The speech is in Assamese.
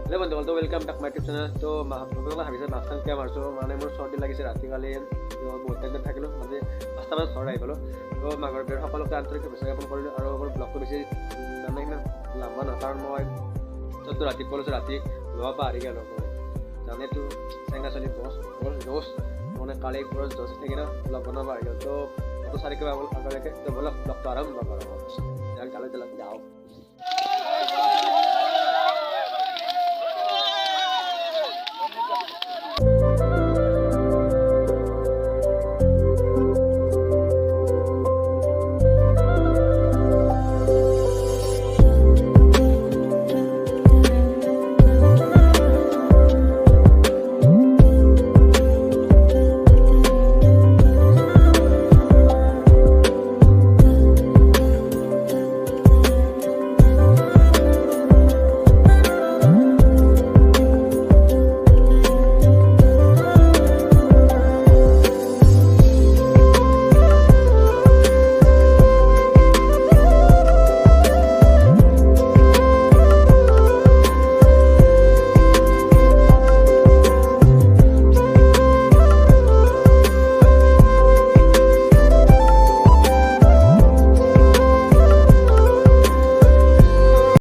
হেল্ল' বন্ধুসকল, welcome back my YouTube channel. তো আপোনালোকে ভাবিছে মাছখন কিয় মাৰিছোঁ, মানে মোৰ চৰ্দি লাগিছে ৰাতি, কালি বহুত টাইম থাকিলোঁ, মানে 5টা বজাত ঘৰত আহি পালোঁ। তো মাঘৰ বিহুৰ সকলোকে আন্তৰিক শুভেচ্ছা জ্ঞাপন কৰিলোঁ। আৰু মোৰ ব্লগটো বেছি মানে ইমান লাম্বা নহয়, কাৰণ মই চবটো ৰাতিপুৱা লৈছোঁ, ৰাতি লোৱা পাহৰি গ'লোঁ। মই জানেতো চেঙা চলি জোচ মানে কালি পুৰা জোচ থাকি না ব্লগ বনাব পাহৰি গ'ল। তো 4 আগলৈকে তো ব্লগটো আৰম্ভ কৰোঁ। যাওক যাওঁ